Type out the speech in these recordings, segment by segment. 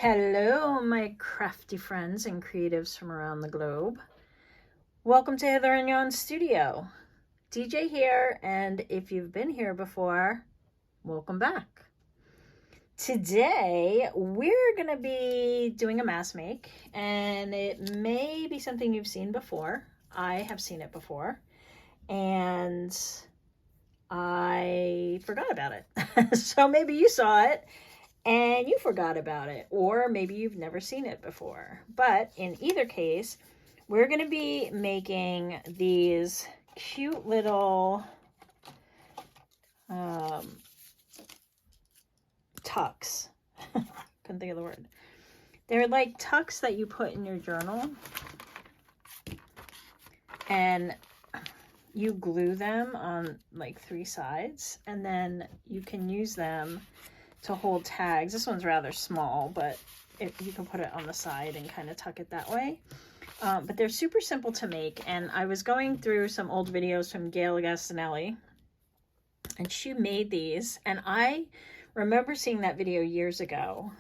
Hello, my crafty friends and creatives from around the globe. Welcome to Heather and Yon Studio. DJ here, and if you've been here before, welcome back. Today, we're going to be doing a mask make, and it may be something you've seen before. I have seen it before, and I forgot about it. So maybe you saw it and you forgot about it, or maybe you've never seen it before. But in either case, we're going to be making these cute little tucks. Couldn't think of the word. They're like tucks that you put in your journal, and you glue them on like 3 sides, and then you can use them to hold tags. This one's rather small, but you can put it on the side and kind of tuck it that way. But they're super simple to make, and I was going through some old videos from Gail Gastinelli, and she made these, and I remember seeing that video years ago,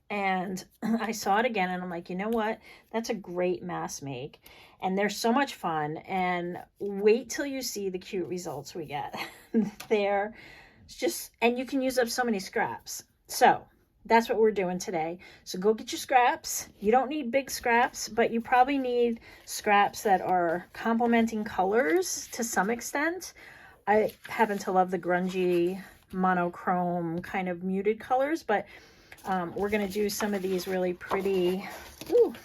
and I saw it again, and I'm like, you know what? That's a great mask make, and they're so much fun, and wait till you see the cute results we get. They're just, and you can use up so many scraps. So that's what we're doing today. So go get your scraps. You don't need big scraps, but you probably need scraps that are complementing colors to some extent. I happen to love the grungy monochrome kind of muted colors, but we're going to do some of these really pretty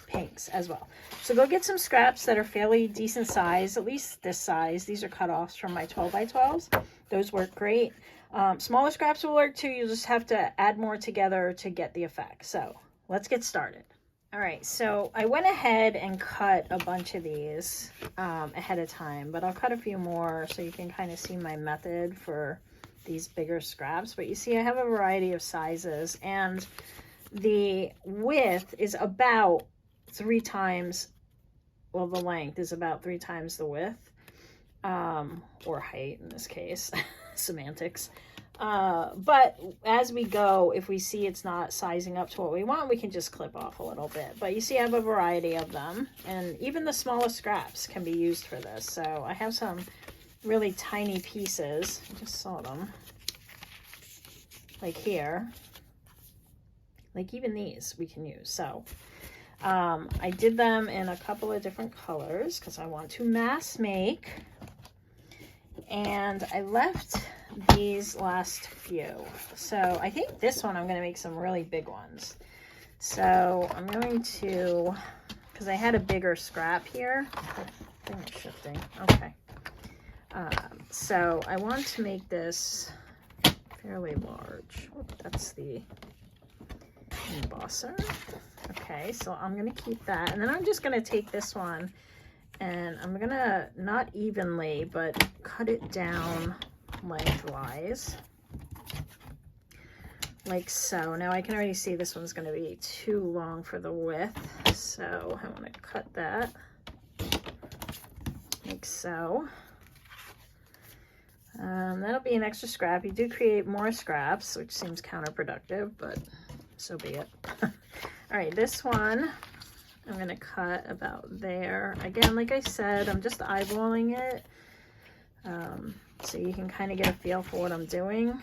pinks as well. So go get some scraps that are fairly decent size, at least this size. These are cutoffs from my 12x12s. Those work great. Smaller scraps will work too. You'll just have to add more together to get the effect. So let's get started. All right, so I went ahead and cut a bunch of these ahead of time, but I'll cut a few more so you can kind of see my method for these bigger scraps. But you see I have a variety of sizes, and the width is about 3 times, well, the length is about 3 times the width, or height in this case. Semantics. But as we go, if we see it's not sizing up to what we want, we can just clip off a little bit. But you see I have a variety of them, and even the smallest scraps can be used for this. So I have some really tiny pieces. I just saw them. Like here. Like even these we can use. So I did them in a couple of different colors because I want to mass make. And I left these last few. So I think this one I'm going to make some really big ones. So I'm going to, because I had a bigger scrap here. Oh, thing is shifting. Okay. So I want to make this fairly large. Oh, that's the embosser. Okay, so I'm going to keep that. And then I'm just going to take this one, and I'm going to, not evenly, but cut it down lengthwise, like so. Now I can already see this one's going to be too long for the width, so I want to cut that, like so. That'll be an extra scrap. You do create more scraps, which seems counterproductive, but so be it. All right, this one I'm going to cut about there. Again, like I said, I'm just eyeballing it, so you can kind of get a feel for what I'm doing.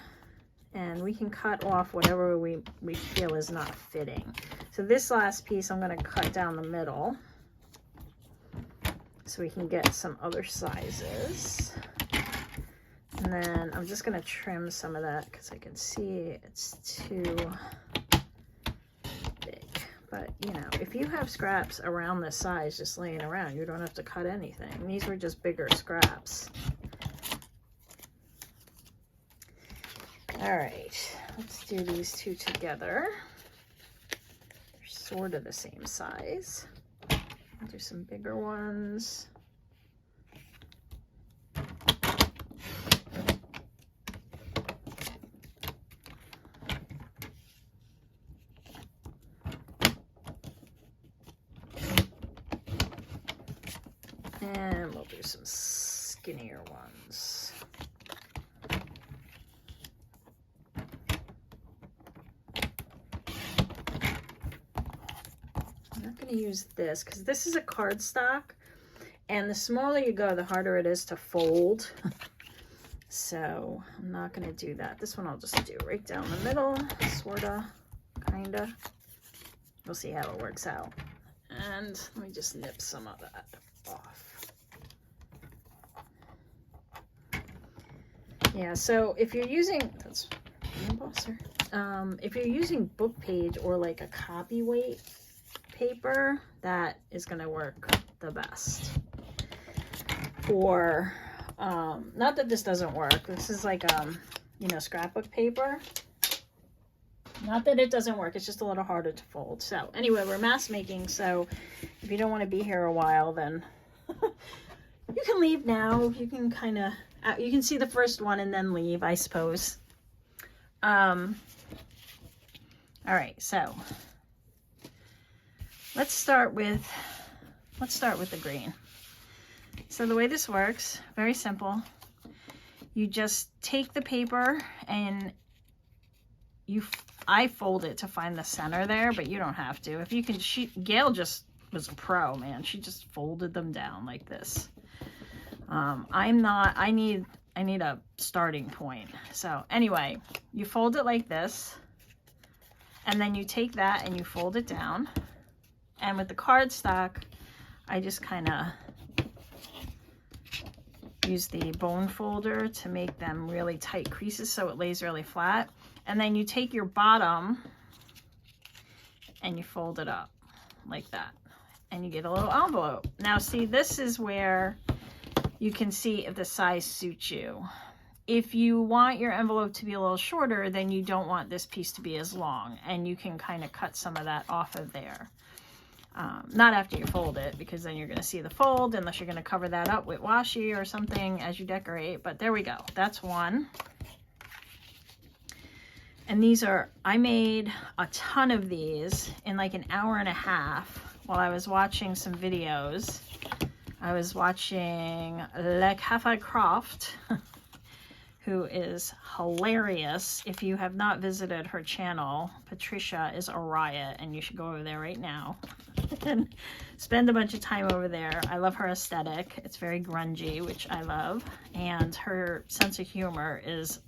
And we can cut off whatever we feel is not fitting. So this last piece I'm going to cut down the middle so we can get some other sizes. And then I'm just going to trim some of that because I can see it's too big. But, you know, if you have scraps around this size just laying around, you don't have to cut anything. These were just bigger scraps. All right, let's do these two together. They're sort of the same size. I'll do some bigger ones. And we'll do some skinnier ones. going to use this because this is a cardstock, and the smaller you go, the harder it is to fold. So I'm not going to do that. This one I'll just do right down the middle, sorta, kinda. We'll see how it works out. And let me just nip some of that off. Yeah, so if you're using, that's an embosser. If you're using book page or like a copy weight paper, that is going to work the best. Or, not that this doesn't work. This is like, you know, scrapbook paper. Not that it doesn't work, it's just a little harder to fold. So anyway, we're mass making, so if you don't want to be here a while, then you can leave now. You can kind of, you can see the first one and then leave, I suppose. All right, so let's start with the green. So the way this works, very simple. You just take the paper and I fold it to find the center there, but you don't have to. If you can, Gail just was a pro, man. She just folded them down like this. I'm not, I need a starting point. So anyway, you fold it like this, and then you take that and you fold it down. And with the cardstock, I just kind of use the bone folder to make them really tight creases so it lays really flat. And then you take your bottom and you fold it up like that. And you get a little envelope. Now see, this is where you can see if the size suits you. If you want your envelope to be a little shorter, then you don't want this piece to be as long. And you can kind of cut some of that off of there. Not after you fold it, because then you're going to see the fold, unless you're going to cover that up with washi or something as you decorate. But there we go. That's one. And these are, I made a ton of these in like an hour and a half while I was watching some videos. I was watching Le Cafe Croft, who is hilarious. If you have not visited her channel, Patricia is a riot, and you should go over there right now and spend a bunch of time over there. I love her aesthetic. It's very grungy, which I love, and her sense of humor is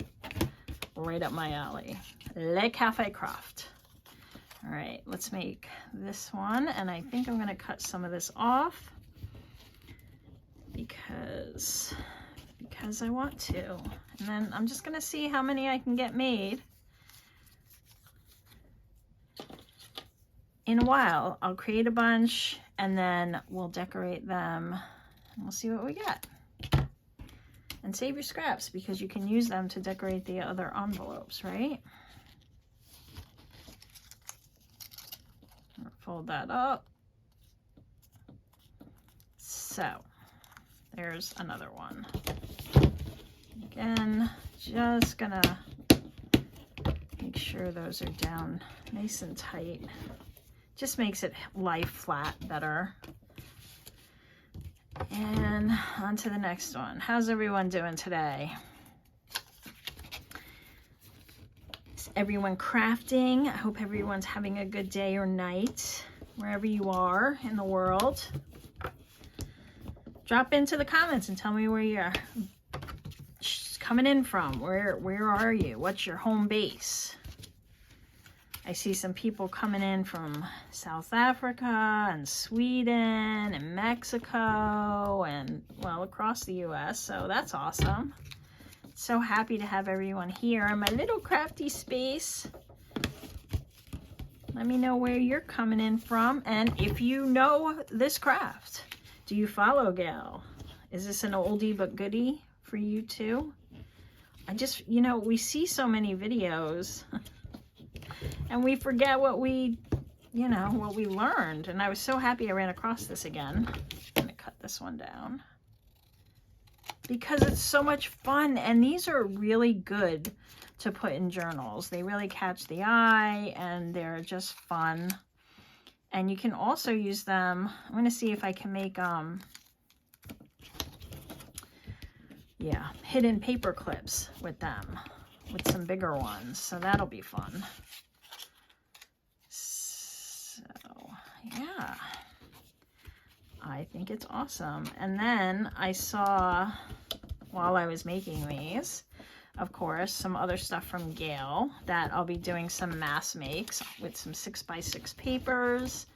right up my alley. Le Cafe Croft. All right, let's make this one, and I think I'm going to cut some of this off because I want to. And then I'm just going to see how many I can get made. In a while, I'll create a bunch, and then we'll decorate them, and we'll see what we get. And save your scraps, because you can use them to decorate the other envelopes, right? Fold that up. So, there's another one. Again, just gonna make sure those are down nice and tight. Just makes it lie flat better. And on to the next one. How's everyone doing today? Is everyone crafting? I hope everyone's having a good day or night, wherever you are in the world. Drop into the comments and tell me where you're coming in from. Where are you? What's your home base? I see some people coming in from South Africa and Sweden and Mexico and, well, across the US, so that's awesome. So happy to have everyone here in my little crafty space. Let me know where you're coming in from, and if you know this craft. Do you follow Gail? Is this an oldie but goodie for you too? I just, you know, we see so many videos and we forget what we, you know, what we learned. And I was so happy I ran across this again. I'm gonna cut this one down because it's so much fun. And these are really good to put in journals. They really catch the eye and they're just fun. And you can also use them. I'm gonna see if I can make, yeah, hidden paper clips with them, with some bigger ones. So that'll be fun. So yeah, I think it's awesome. And then I saw, while I was making these, of course, some other stuff from Gail that I'll be doing some mass makes with some 6x6 papers,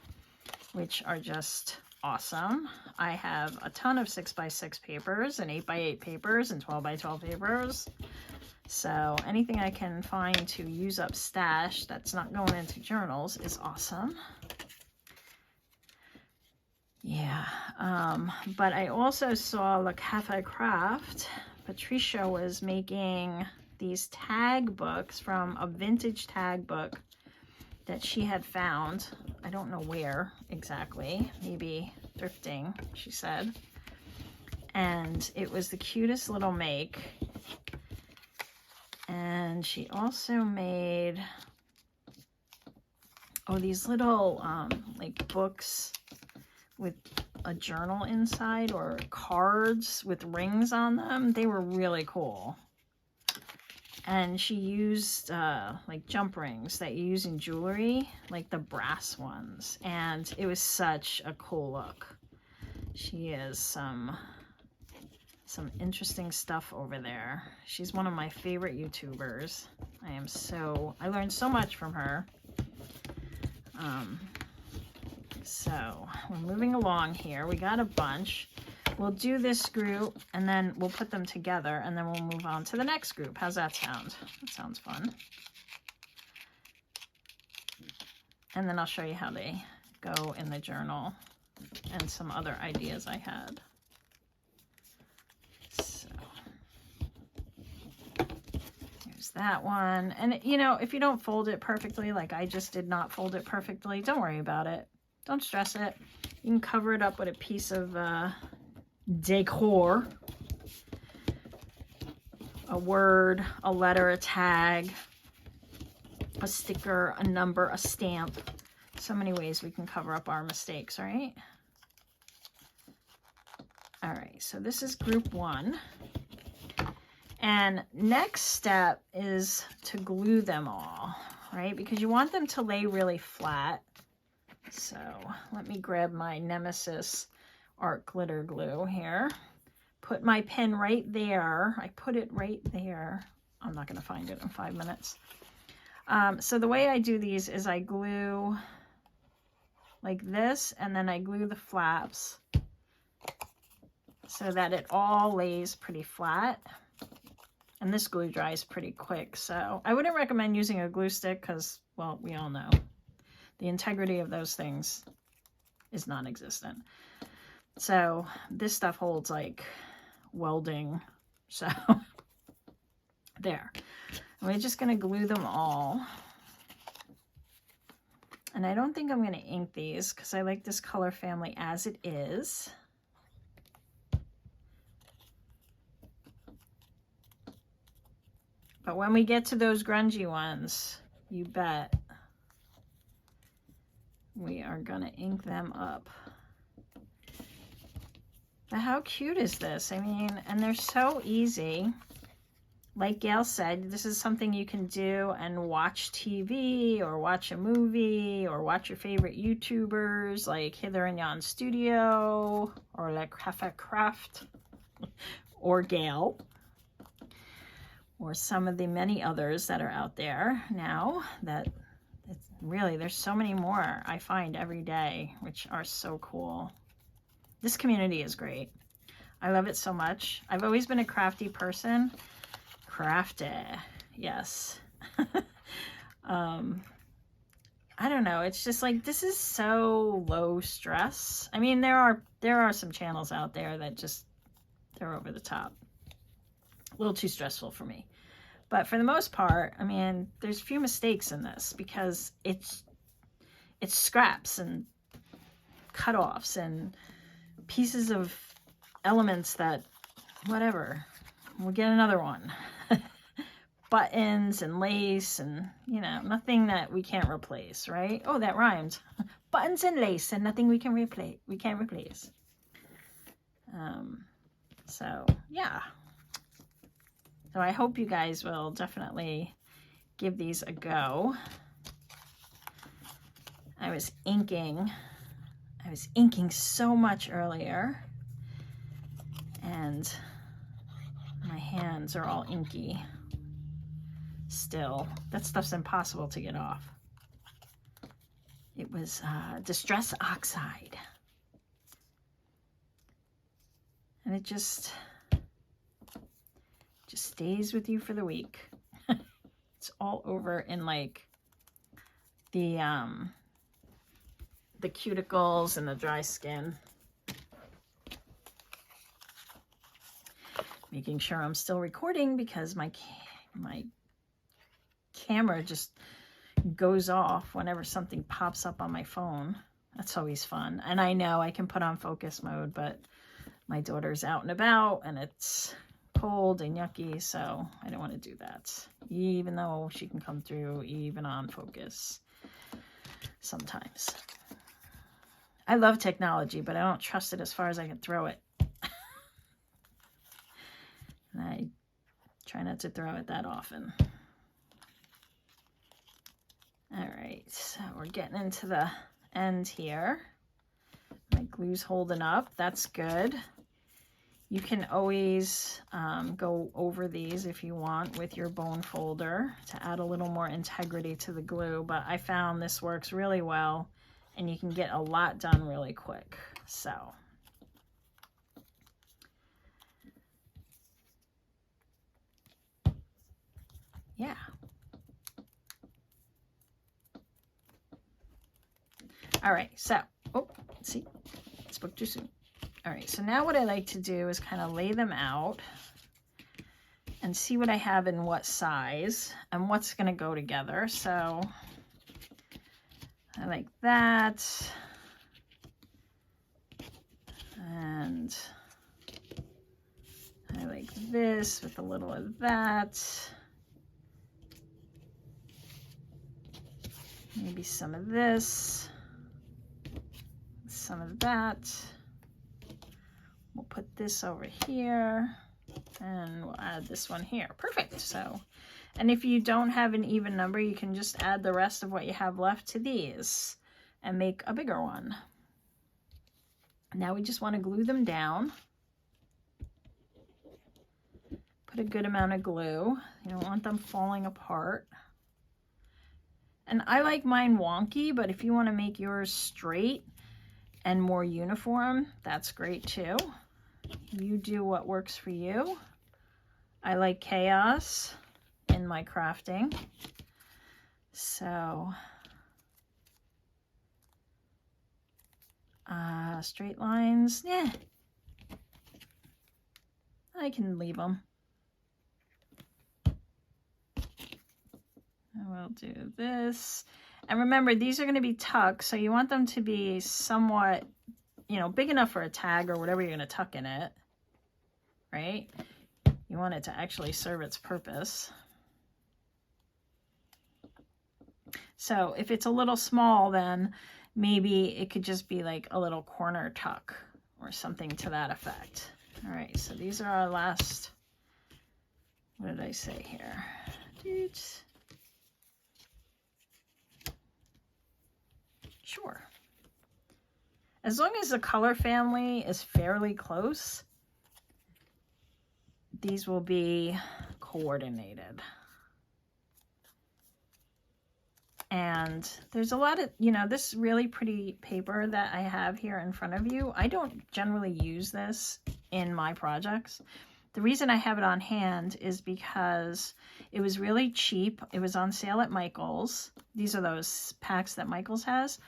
which are just awesome. I have a ton of 6x6 papers and 8x8 papers and 12x12 papers. So anything I can find to use up stash that's not going into journals is awesome. Yeah, but I also saw Le Cafe Craft. Patricia was making these tag books from a vintage tag book that she had found. I don't know where exactly, maybe thrifting, she said. And it was the cutest little make. And she also made, oh, these little like books with a journal inside, or cards with rings on them. They were really cool. And she used like jump rings that you use in jewelry, like the brass ones. And it was such a cool look. She has some interesting stuff over there. She's one of my favorite YouTubers. I learned so much from her. So we're moving along here. We got a bunch. We'll do this group and then we'll put them together and then we'll move on to the next group. How's that sound? That sounds fun. And then I'll show you how they go in the journal and some other ideas I had. So here's that one. And you know, if you don't fold it perfectly, like I just did not fold it perfectly, don't worry about it. Don't stress it. You can cover it up with a piece of decor. A word, a letter, a tag, a sticker, a number, a stamp. So many ways we can cover up our mistakes, right? All right, so this is group 1. And next step is to glue them all, right? Because you want them to lay really flat. So let me grab my Nemesis art glitter glue here. Put my pen right there. I put it right there. I'm not going to find it in 5 minutes. So the way I do these is I glue like this, and then I glue the flaps so that it all lays pretty flat. And this glue dries pretty quick. So I wouldn't recommend using a glue stick because, well, we all know the integrity of those things is non-existent. So this stuff holds like welding. So there. And we're just going to glue them all. And I don't think I'm going to ink these because I like this color family as it is. But when we get to those grungy ones, you bet we are gonna ink them up. But how cute is this? I mean, and they're so easy. Like Gail said, this is something you can do and watch TV or watch a movie or watch your favorite YouTubers like Hither and Yon Studio or Le Cafe Craft or Gail or some of the many others that are out there now that really, there's so many more I find every day, which are so cool. This community is great. I love it so much. I've always been a crafty person. Crafty, yes. I don't know. It's just like, this is so low stress. I mean, there are some channels out there that just, they're over the top. A little too stressful for me. But for the most part, I mean, there's few mistakes in this because it's scraps and cut-offs and pieces of elements that, whatever, we'll get another one. Buttons and lace and, you know, nothing that we can't replace, right? Oh, that rhymed. Buttons and lace and nothing we can't replace. So, yeah. So I hope you guys will definitely give these a go. I was inking I was inking so much earlier, and my hands are all inky still. That stuff's impossible to get off. It was Distress Oxide. And it just stays with you for the week. It's all over in like the cuticles and the dry skin. Making sure I'm still recording because my camera just goes off whenever something pops up on my phone. That's always fun. And I know I can put on focus mode, but my daughter's out and about and it's cold and yucky, so I don't want to do that. Even though she can come through even on focus sometimes. I love technology, but I don't trust it as far as I can throw it. And I try not to throw it that often. All right, so we're getting into the end here. My glue's holding up. That's good. You can always go over these if you want with your bone folder to add a little more integrity to the glue, but I found this works really well and you can get a lot done really quick. So yeah. All right, so, oh, see, spoke too soon. All right, so now what I like to do is kind of lay them out and see what I have in what size and what's going to go together. So I like that. And I like this with a little of that. Maybe some of this, some of that. We'll put this over here and we'll add this one here. Perfect. So, and if you don't have an even number, you can just add the rest of what you have left to these and make a bigger one. Now we just want to glue them down. Put a good amount of glue. You don't want them falling apart. And I like mine wonky, but if you want to make yours straight and more uniform, that's great too. You do what works for you. I like chaos in my crafting. So, straight lines, yeah, I can leave them. We'll do this. And remember, these are going to be tucks, so you want them to be somewhat, you know, big enough for a tag or whatever you're going to tuck in it, right? You want it to actually serve its purpose. So if it's a little small, then maybe it could just be like a little corner tuck or something to that effect. All right, so these are our last, what did I say here? Sure. As long as the color family is fairly close, these will be coordinated. And there's a lot of, you know, this really pretty paper that I have here in front of you. I don't generally use this in my projects. The reason I have it on hand is because it was really cheap. It was on sale at Michael's. These are those packs that Michael's has.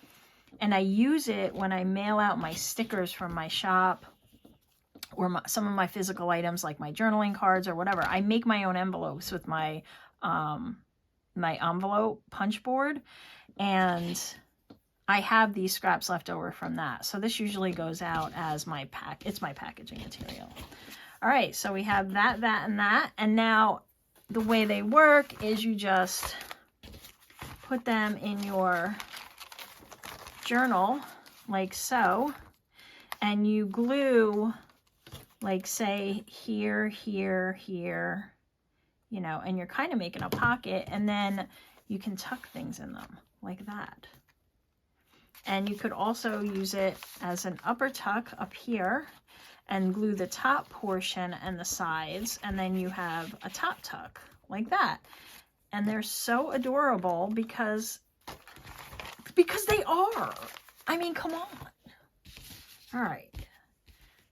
And I use it when I mail out my stickers from my shop or some of my physical items like my journaling cards or whatever. I make my own envelopes with my my envelope punch board, and I have these scraps left over from that. So this usually goes out as my pack. It's my packaging material. All right, so we have that, that, and that. And now the way they work is you just put them in your journal like so, and you glue, like say here, here, here, you know, and you're kind of making a pocket, and then you can tuck things in them like that. And you could also use it as an upper tuck up here and glue the top portion and the sides, and then you have a top tuck like that. And they're so adorable because they are. I mean, come on. All right.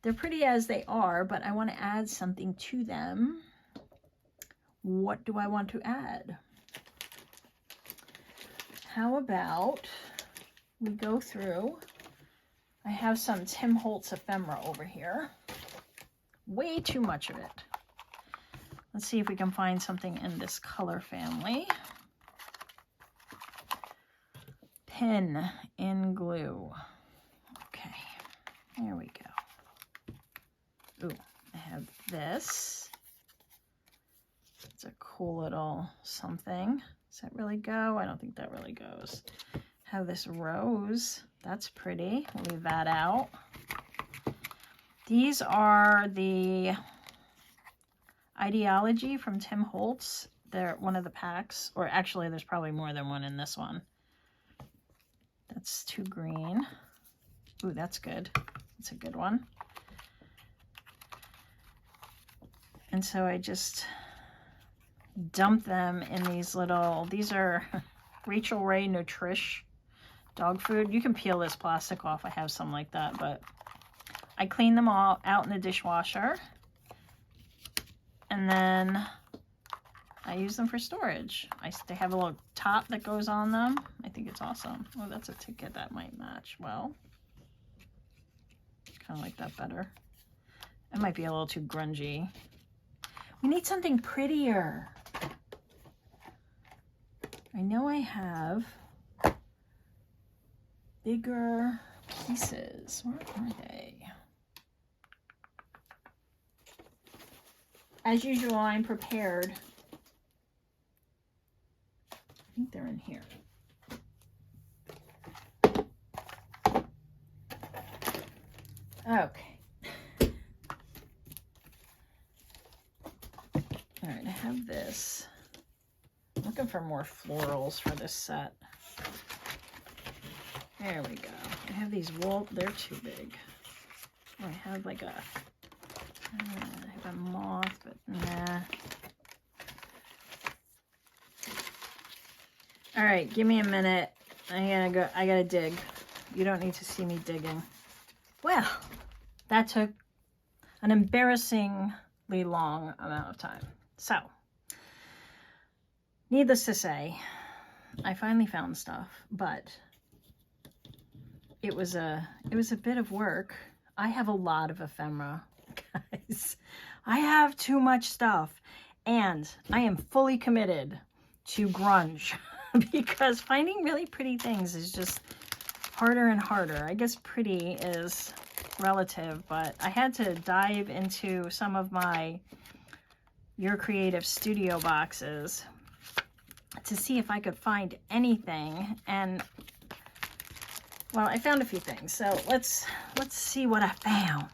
They're pretty as they are, but I want to add something to them. What do I want to add? How about we go through, I have some Tim Holtz ephemera over here. Way too much of it. Let's see if we can find something in this color family. Pin in glue. Okay, there we go. Ooh, I have this. It's a cool little something. Does that really go? I don't think that really goes. Have this rose. That's pretty. We'll leave that out. These are the Ideology from Tim Holtz. They're one of the packs, or actually there's probably more than one in this one. That's too green. Ooh, that's good. That's a good one. And so I just dump them in these little, these are Rachel Ray Nutrish dog food. You can peel this plastic off. I have some like that, but I clean them all out in the dishwasher. And then I use them for storage. They have a little top that goes on them. I think it's awesome. Oh, that's a ticket that might match well. Kind of like that better. It might be a little too grungy. We need something prettier. I know I have bigger pieces. Where are they? As usual, I'm prepared. I think they're in here. Okay. All right, I have this. I'm looking for more florals for this set. There we go. I have these wool. They're too big. Oh, I have like a... I have a moth, but nah. All right, give me a minute. I gotta dig. You don't need to see me digging. Well, that took an embarrassingly long amount of time. So, needless to say, I finally found stuff, but it was a bit of work. I have a lot of ephemera. Guys, I have too much stuff, and I am fully committed to grunge because finding really pretty things is just harder and harder. I guess pretty is relative, but I had to dive into some of my Your Creative Studio boxes to see if I could find anything, and well, I found a few things. So let's see what I found.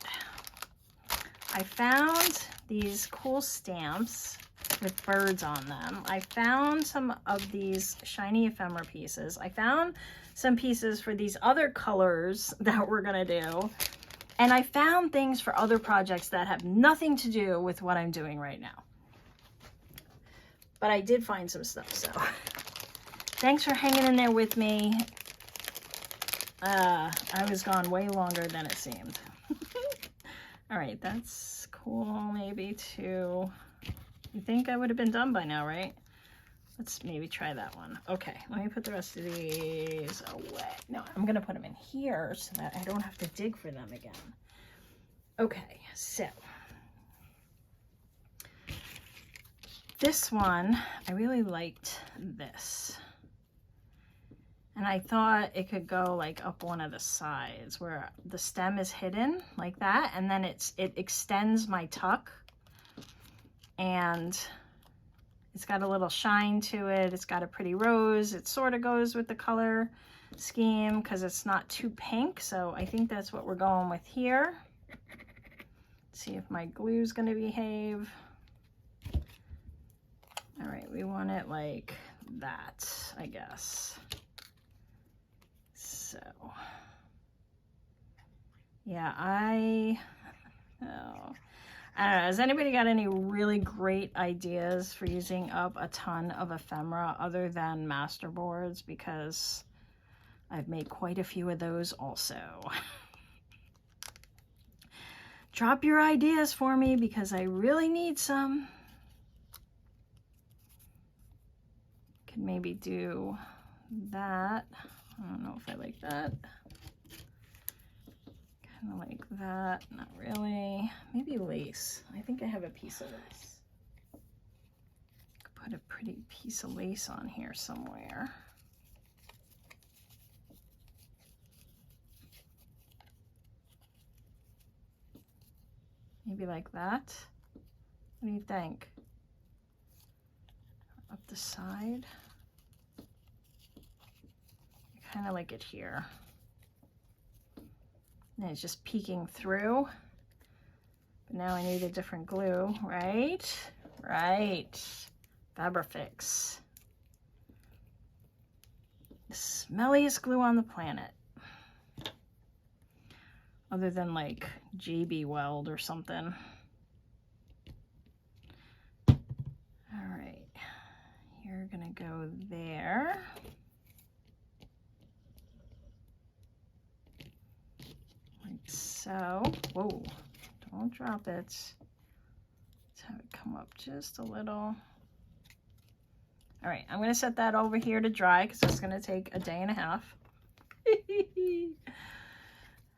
I found these cool stamps with birds on them. I found some of these shiny ephemera pieces. I found some pieces for these other colors that we're gonna do. And I found things for other projects that have nothing to do with what I'm doing right now. But I did find some stuff, so thanks for hanging in there with me. I was gone way longer than it seemed. All right, that's cool, maybe too. You think I would have been done by now, right? Let's maybe try that one. Okay, let me put the rest of these away. No, I'm gonna put them in here so that I don't have to dig for them again. Okay, so this one, I really liked this. And I thought it could go like up one of the sides where the stem is hidden like that. And then it extends my tuck. And it's got a little shine to it. It's got a pretty rose. It sort of goes with the color scheme because it's not too pink. So I think that's what we're going with here. Let's see if my glue's going to behave. All right, we want it like that, I guess. So, yeah, I don't know. Has anybody got any really great ideas for using up a ton of ephemera other than master boards? Because I've made quite a few of those also. Drop your ideas for me because I really need some. Could maybe do that. I don't know if I like that. Kind of like that. Not really. Maybe lace. I think I have a piece of lace. Could put a pretty piece of lace on here somewhere. Maybe like that. What do you think? Up the side. I kind of like it here. And it's just peeking through. But now I need a different glue, right? Right. Fabrifix. The smelliest glue on the planet. Other than like JB Weld or something. All right, you're gonna go there. Like so. Whoa, don't drop it. Let's have it come up just a little. All right, I'm gonna set that over here to dry because it's gonna take a day and a half.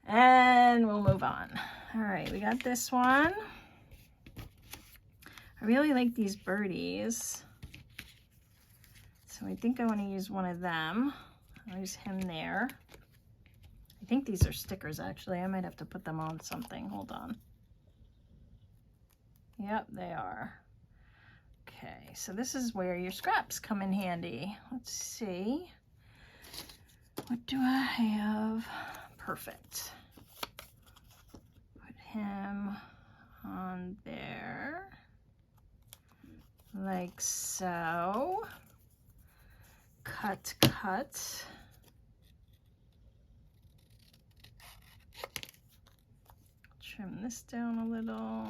And we'll move on. All right, we got this one. I really like these birdies. So I think I want to use one of them. I'll use him there. I think these are stickers actually. I might have to put them on something. Hold on. Yep, they are. Okay, so this is where your scraps come in handy. Let's see. What do I have? Perfect. Put him on there. Like so. Cut, cut. Trim this down a little.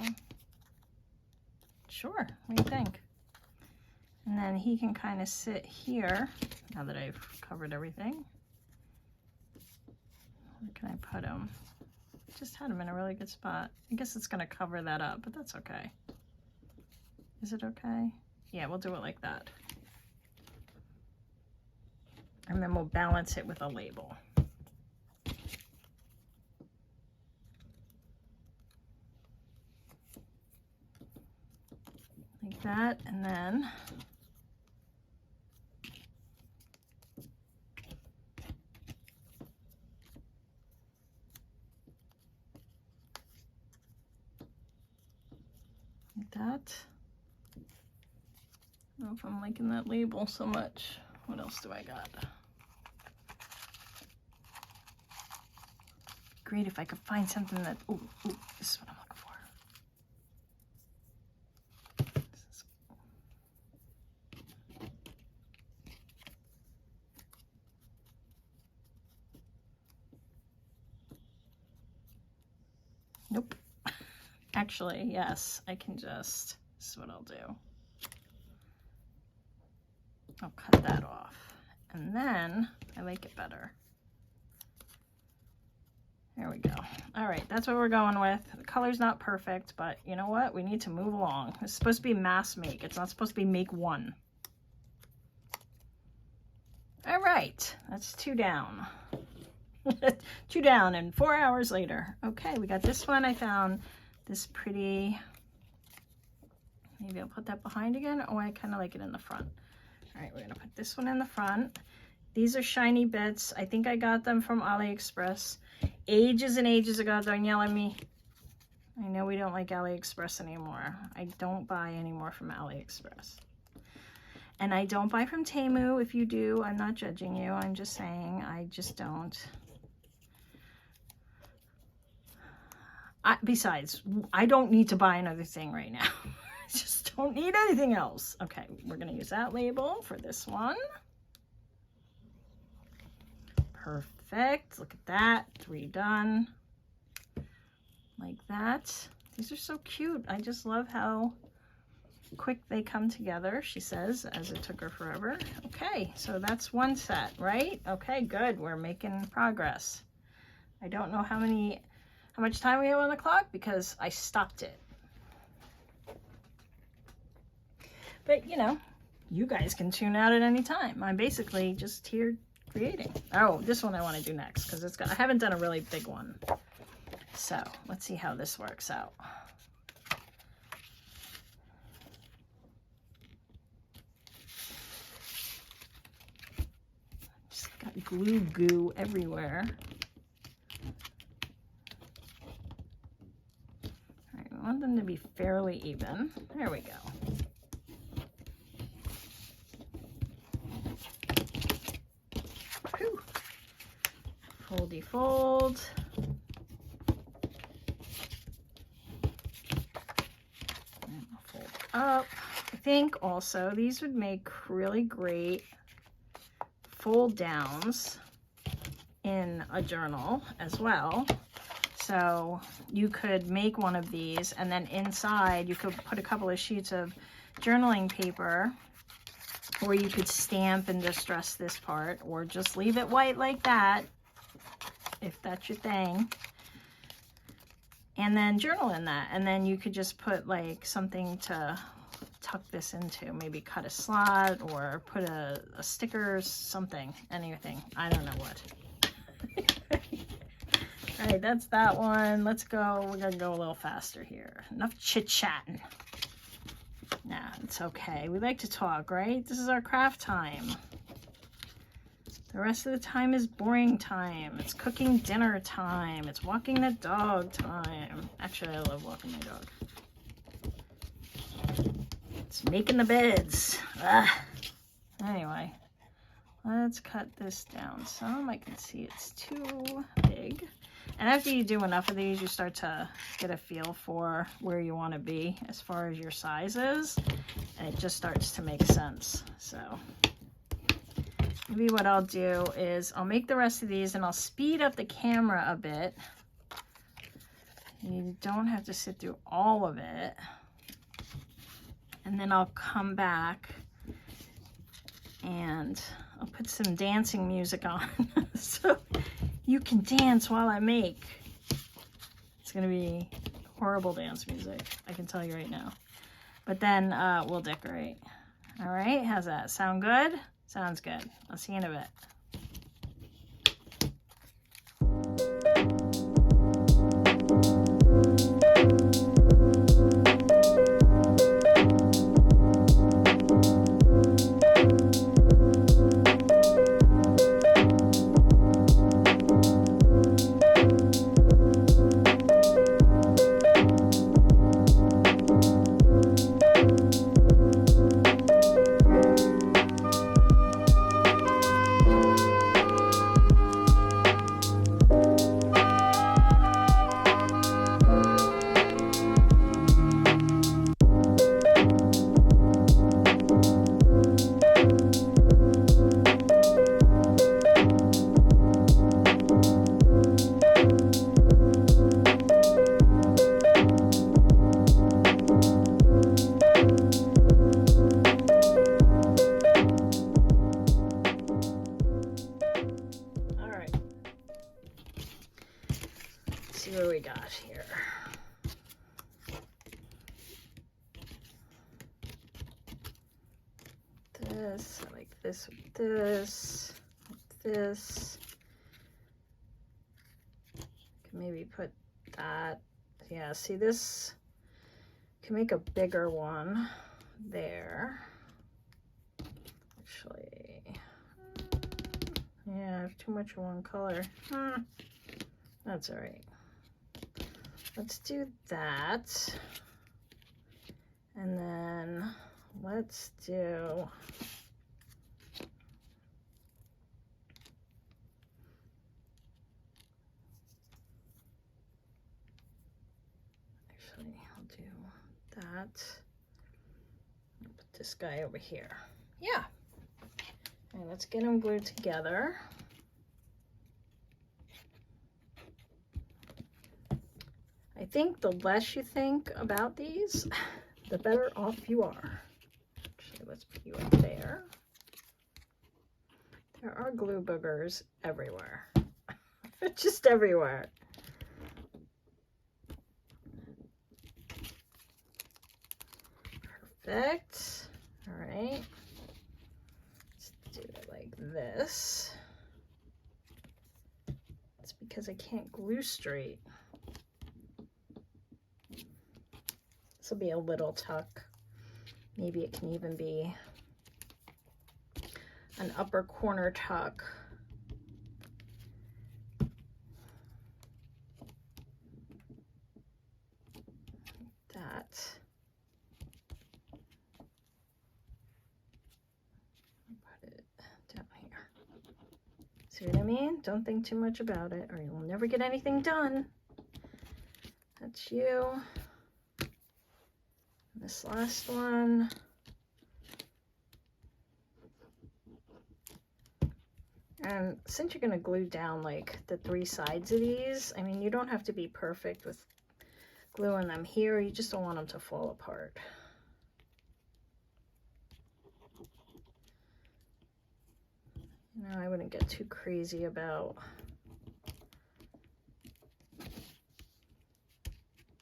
Sure, what do you think? And then he can kind of sit here, now that I've covered everything. Where can I put him? Just had him in a really good spot. I guess it's gonna cover that up, but that's okay. Is it okay? Yeah, we'll do it like that. And then we'll balance it with a label. Like that, and then like that. I don't know if I'm liking that label so much. What else do I got? Great if I could find something that, ooh, this is what I'm looking for. Nope. Actually, yes, I can just, this is what I'll do. I'll cut that off. And then, I like it better. There we go. All right, that's what we're going with. The color's not perfect, but you know what? We need to move along. It's supposed to be mass make. It's not supposed to be make one. All right, that's 2 down. 2 down and 4 hours later. Okay, we got this one. I found this pretty, maybe I'll put that behind again. Oh, I kind of like it in the front. All right, we're gonna put this one in the front. These are shiny bits. I think I got them from AliExpress ages and ages ago. Don't yell at me. I know we don't like AliExpress anymore. I don't buy anymore from AliExpress. And I don't buy from Temu. If you do, I'm not judging you. I'm just saying I just don't. Besides, I don't need to buy another thing right now. I just don't need anything else. Okay, we're gonna use that label for this one. Perfect. Look at that. 3 done. Like that. These are so cute. I just love how quick they come together, she says, as it took her forever. Okay, so that's 1 set, right? Okay, good. We're making progress. I don't know how much time we have on the clock because I stopped it. But, you know, you guys can tune out at any time. I'm basically just here creating. Oh, this one I want to do next because I haven't done a really big one. So let's see how this works out. Just got glue goo everywhere. All right, we want them to be fairly even. There we go. Whew. Foldy fold. Up. I think also these would make really great fold downs in a journal as well. So you could make one of these and then inside you could put a couple of sheets of journaling paper, or you could stamp and distress this part, or just leave it white like that if that's your thing. And then journal in that, and then you could just put like something to tuck this into, maybe cut a slot or put a sticker, something, anything. I don't know what. All right, that's that one. Let's go. We're gonna go a little faster here. Enough chit-chatting. Nah, it's okay. We like to talk, right? This is our craft time. The rest of the time is boring time. It's cooking dinner time. It's walking the dog time. Actually, I love walking my dog. It's making the beds. Ugh. Anyway, let's cut this down some. I can see it's too big. And after you do enough of these, you start to get a feel for where you want to be as far as your sizes. And it just starts to make sense. So maybe what I'll do is I'll make the rest of these and I'll speed up the camera a bit. You don't have to sit through all of it. And then I'll come back and I'll put some dancing music on so you can dance while I make. It's gonna be horrible dance music, I can tell you right now. But then we'll decorate. All right, how's that? Sound good? Sounds good. I'll see you in a bit. See what we got here. This, I like this with this, with this. Can maybe put that. Yeah, see this can make a bigger one there. Actually, yeah, I have too much of one color. That's all right. Let's do that. And then let's do actually I'll do that. I'll put this guy over here. Yeah. And let's get them glued together. I think the less you think about these, the better off you are. Actually, let's put you up there. There are glue boogers everywhere. Just everywhere. Perfect. All right. Let's do it like this. It's because I can't glue straight. This will be a little tuck. Maybe it can even be an upper corner tuck. That. Put it down here. See what I mean? Don't think too much about it or you'll never get anything done. That's you. This last one. And since you're going to glue down like the 3 sides of these, I mean, you don't have to be perfect with gluing them here. You just don't want them to fall apart. You know, I wouldn't get too crazy about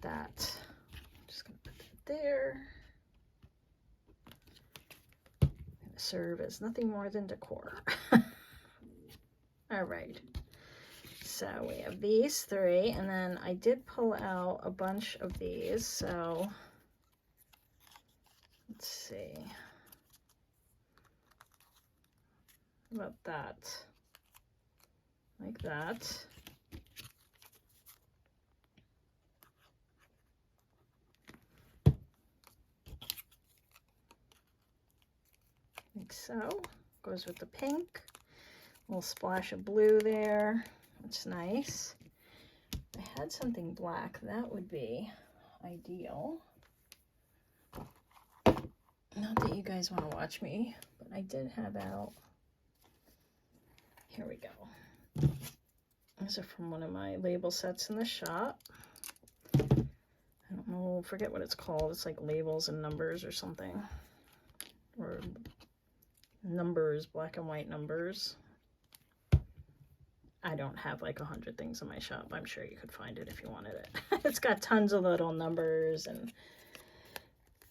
that. I'm just going to put that there. Going to serve as nothing more than decor. All right, so we have these 3, and then I did pull out a bunch of these, so let's see. How about that? Like that. Like so. Goes with the pink. Little splash of blue there. That's nice. If I had something black, that would be ideal. Not that you guys want to watch me, but I did have out. Here we go. These are from one of my label sets in the shop. I don't know, forget what it's called. It's like labels and numbers or something. Or numbers, black and white numbers. I don't have like 100 things in my shop. I'm sure you could find it if you wanted it. It's got tons of little numbers and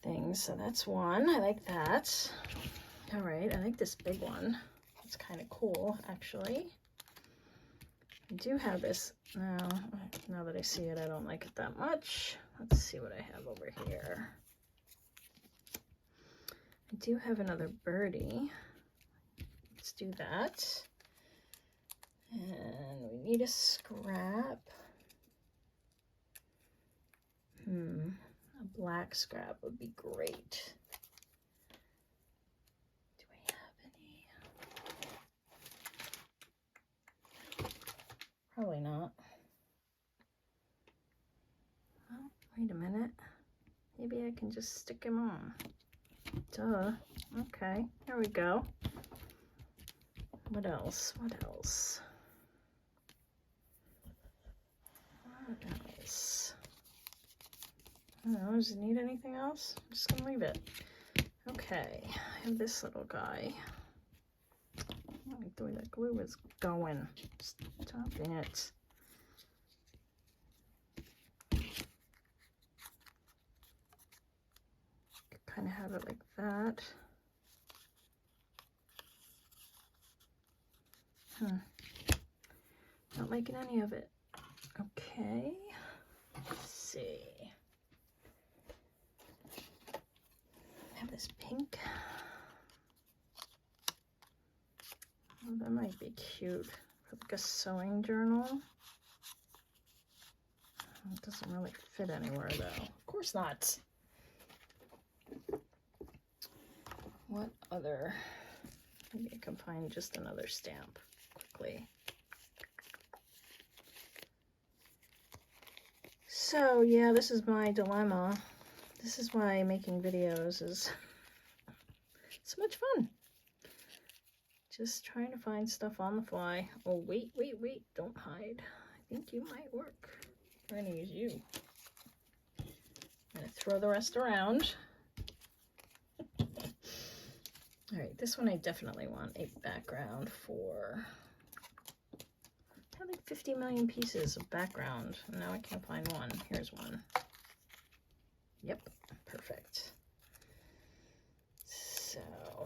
things. So that's one. I like that. All right. I like this big one. It's kind of cool, actually. I do have this now that I see it, I don't like it that much. Let's see what I have over here. I do have another birdie. Let's do that. And we need a scrap. A black scrap would be great. Do I have any? Probably not. Oh, wait a minute. Maybe I can just stick him on. Duh. Okay, there we go. What else? What else? What else? I don't know, does it need anything else? I'm just gonna leave it. Okay, I have this little guy. I don't like the way that glue is going. Stop it. Kind of have it like that. Not liking any of it. Okay, let's see. I have this pink. Oh, that might be cute for like a sewing journal. It doesn't really fit anywhere though. Of course not. What other? Maybe I can find just another stamp quickly. So yeah, this is my dilemma. This is why making videos is so much fun. Just trying to find stuff on the fly. Oh, wait, don't hide. I think you might work. I'm gonna use you. gonna throw the rest around. All right, this one I definitely want a background for. I have like 50 million pieces of background. Now I can't find one. Here's one. Yep, perfect. So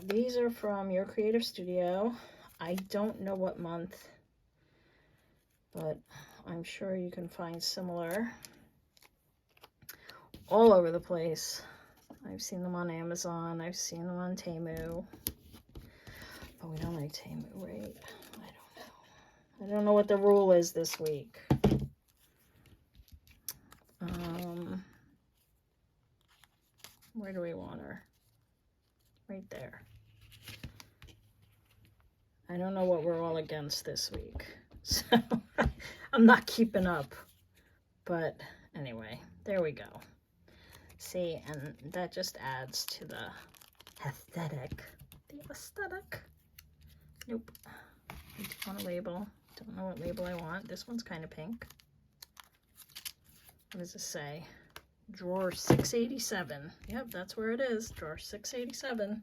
these are from Your Creative Studio. I don't know what month, but I'm sure you can find similar all over the place. I've seen them on Amazon. I've seen them on Temu. But we don't like Temu, right? I don't know what the rule is this week. Where do we want her? Right there. I don't know what we're all against this week. So I'm not keeping up. But anyway, there we go. See, and that just adds to the aesthetic. The aesthetic. Nope. I just want a label. Don't know what label I want. This one's kind of pink. What does it say? Drawer 687. Yep, that's where it is. Drawer 687.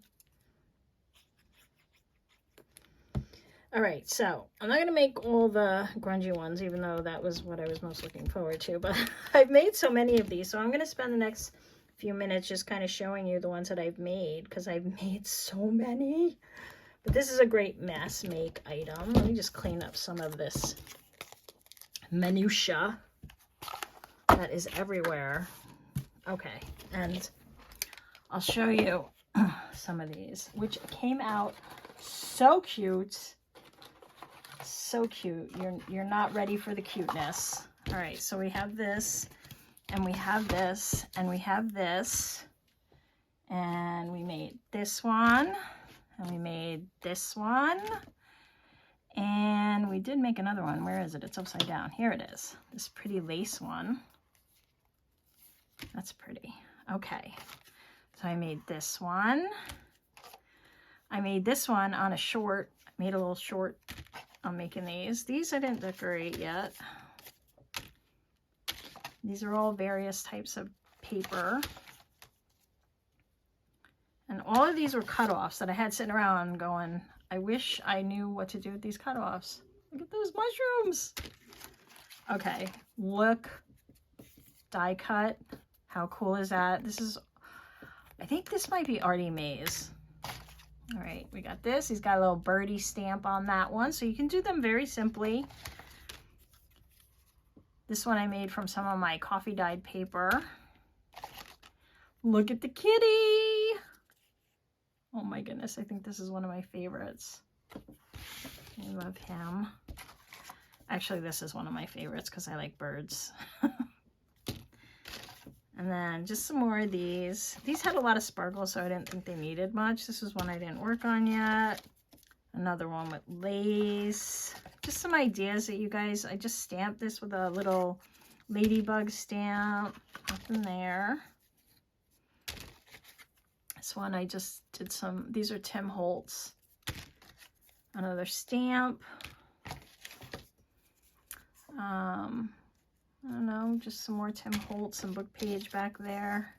All right, so I'm not going to make all the grungy ones, even though that was what I was most looking forward to. But I've made so many of these, so I'm going to spend the next few minutes just kind of showing you the ones that I've made, because I've made so many. But this is a great mass make item. Let me just clean up some of this minutia that is everywhere. Okay, and I'll show you some of these, which came out so cute. So cute. You're not ready for the cuteness. All right, so we have this, and we have this, and we have this, and we made this one, and we made this one, and we did make another one. Where is it? It's upside down. Here it is. This pretty lace one. That's pretty. Okay, so I made this one. I made this one on a short. I made a little short. I'm making these. These I didn't decorate yet. These are all various types of paper. And all of these were cutoffs that I had sitting around going, I wish I knew what to do with these cutoffs. Look at those mushrooms. Okay, look. Die cut. How cool is that? This is, I think this might be Artie Mays. All right, we got this. He's got a little birdie stamp on that one. So you can do them very simply. This one I made from some of my coffee dyed paper. Look at the kitty. Oh my goodness, I think this is one of my favorites. I love him. Actually, this is one of my favorites because I like birds. And then just some more of these. These had a lot of sparkle, so I didn't think they needed much. This is one I didn't work on yet. Another one with lace. Just some ideas that you guys, I just stamped this with a little ladybug stamp. Nothing there. This one I just did some, these are Tim Holtz. Another stamp. I don't know, just some more Tim Holtz, some book page back there.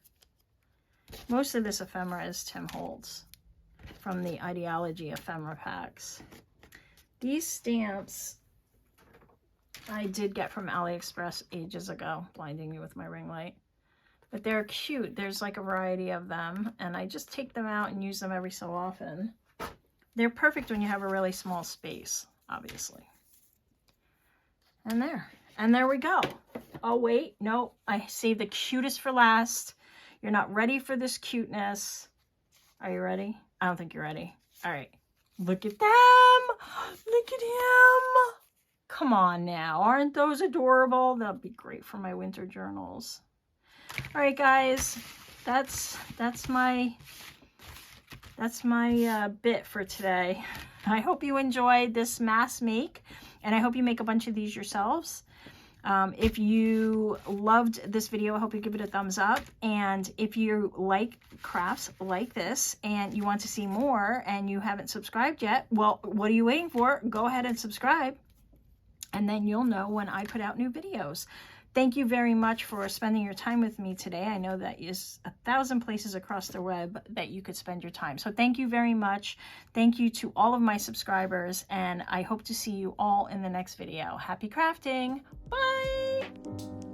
Most of this ephemera is Tim Holtz from the Ideology ephemera packs. These stamps I did get from AliExpress ages ago, blinding me with my ring light. But they're cute. There's like a variety of them, and I just take them out and use them every so often. They're perfect when you have a really small space, obviously. And there we go. Oh wait, no, I saved the cutest for last. You're not ready for this cuteness. Are you ready? I don't think you're ready. All right, look at them. Look at him. Come on now, aren't those adorable? That'll be great for my winter journals. All right, guys, that's my bit for today. I hope you enjoyed this mass make, and I hope you make a bunch of these yourselves. If you loved this video, I hope you give it a thumbs up. And if you like crafts like this and you want to see more and you haven't subscribed yet, well, what are you waiting for? Go ahead and subscribe, and then you'll know when I put out new videos. Thank you very much for spending your time with me today. I know that is 1,000 places across the web that you could spend your time. So thank you very much. Thank you to all of my subscribers, and I hope to see you all in the next video. Happy crafting. Bye.